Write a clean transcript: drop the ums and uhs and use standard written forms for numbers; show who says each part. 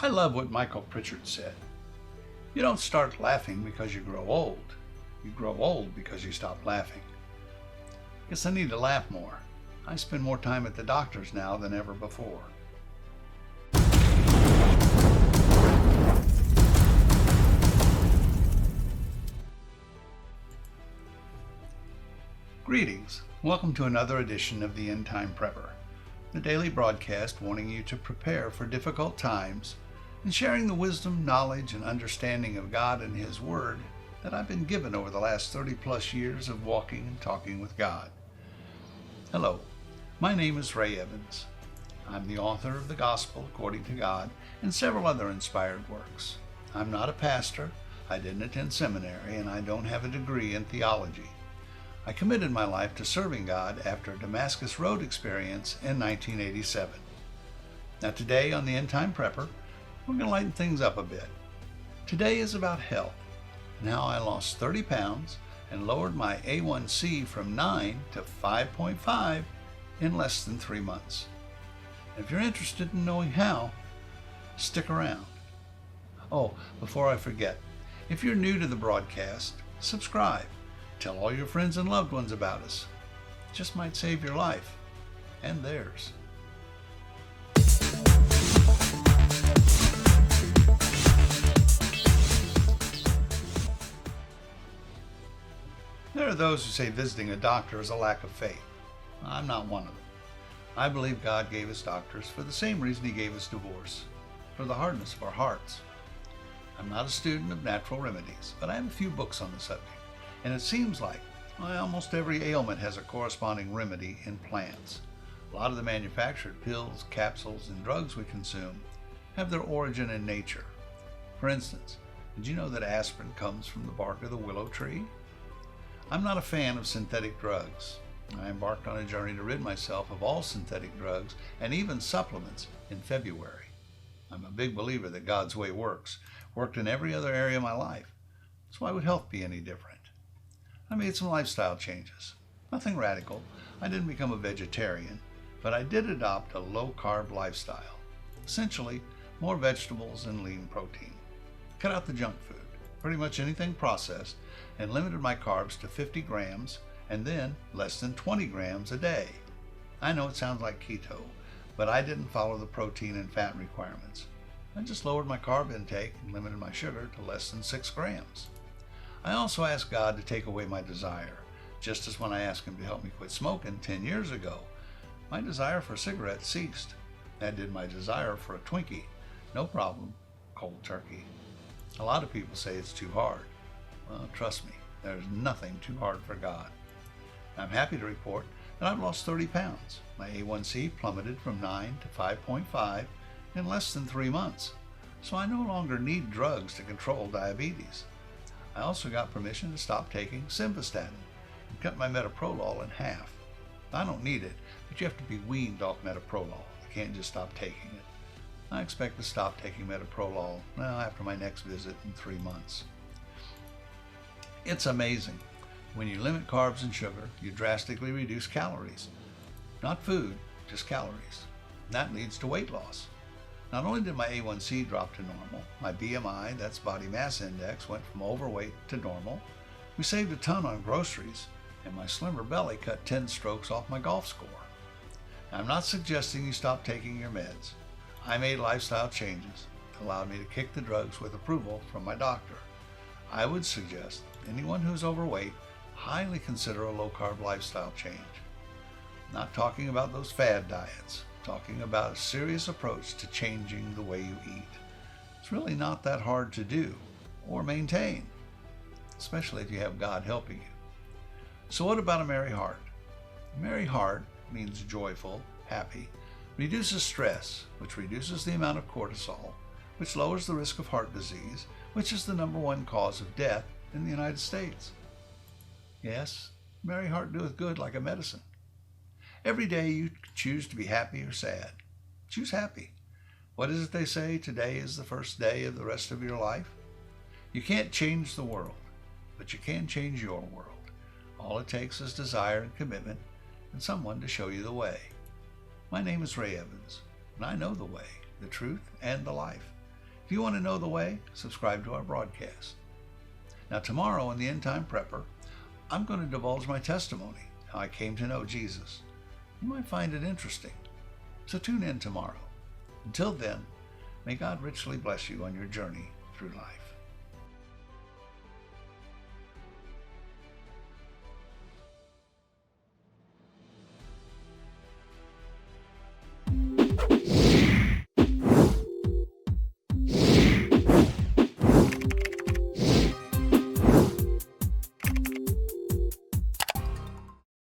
Speaker 1: I love what Michael Pritchard said. You don't start laughing because you grow old. You grow old because you stop laughing. Guess I need to laugh more. I spend more time at the doctor's now than ever before. Greetings. Welcome to another edition of the Endtime Prepper, the daily broadcast warning you to prepare for difficult times and sharing the wisdom, knowledge, and understanding of God and His Word that I've been given over the last 30 plus years of walking and talking with God. Hello, my name is Ray Evans. I'm the author of The Gospel According to God and several other inspired works. I'm not a pastor, I didn't attend seminary, and I don't have a degree in theology. I committed my life to serving God after a Damascus Road experience in 1987. Now today on the Endtime Prepper, we're going to lighten things up a bit. Today is about health and how I lost 30 pounds and lowered my A1C from 9 to 5.5 in less than 3 months. And if you're interested in knowing how, stick around. Oh, before I forget, if you're new to the broadcast, subscribe. Tell all your friends and loved ones about us. It just might save your life and theirs. There are those who say visiting a doctor is a lack of faith. I'm not one of them. I believe God gave us doctors for the same reason He gave us divorce, for the hardness of our hearts. I'm not a student of natural remedies, but I have a few books on the subject. And it seems like almost every ailment has a corresponding remedy in plants. A lot of the manufactured pills, capsules, and drugs we consume have their origin in nature. For instance, did you know that aspirin comes from the bark of the willow tree? I'm not a fan of synthetic drugs. I embarked on a journey to rid myself of all synthetic drugs and even supplements in February. I'm a big believer that God's way worked in every other area of my life. So why would health be any different? I made some lifestyle changes. Nothing radical. I didn't become a vegetarian, but I did adopt a low-carb lifestyle. Essentially, more vegetables and lean protein. Cut out the junk food, pretty much anything processed, and limited my carbs to 50 grams and then less than 20 grams a day. I know it sounds like keto, but I didn't follow the protein and fat requirements. I just lowered my carb intake and limited my sugar to less than 6 grams. I also asked God to take away my desire, just as when I asked Him to help me quit smoking 10 years ago. My desire for cigarettes ceased. That did my desire for a Twinkie. No problem, cold turkey. A lot of people say it's too hard. Well, trust me, there's nothing too hard for God. I'm happy to report that I've lost 30 pounds. My A1C plummeted from 9 to 5.5 in less than 3 months, so I no longer need drugs to control diabetes. I also got permission to stop taking simvastatin and cut my metoprolol in half. I don't need it, but you have to be weaned off metoprolol. You can't just stop taking it. I expect to stop taking metoprolol after my next visit in 3 months. It's amazing. When you limit carbs and sugar, you drastically reduce calories. Not food, just calories. And that leads to weight loss. Not only did my A1C drop to normal, my BMI, that's body mass index, went from overweight to normal. We saved a ton on groceries, and my slimmer belly cut 10 strokes off my golf score. Now, I'm not suggesting you stop taking your meds. I made lifestyle changes that allowed me to kick the drugs with approval from my doctor. I would suggest anyone who's overweight highly consider a low-carb lifestyle change. I'm not talking about those fad diets. Talking about a serious approach to changing the way you eat. It's really not that hard to do or maintain, especially if you have God helping you. So what about a merry heart? A merry heart means joyful, happy, reduces stress, which reduces the amount of cortisol, which lowers the risk of heart disease, which is the #1 cause of death in the United States. Yes, a merry heart doeth good like a medicine. Every day you choose to be happy or sad. Choose happy. What is it they say? Today is the first day of the rest of your life. You can't change the world, but you can change your world. All it takes is desire and commitment and someone to show you the way. My name is Ray Evans, and I know the way, the truth, and the life. If you want to know the way, subscribe to our broadcast. Now tomorrow in the Endtime Prepper, I'm going to divulge my testimony, how I came to know Jesus. You might find it interesting. So tune in tomorrow. Until then, may God richly bless you on your journey through life.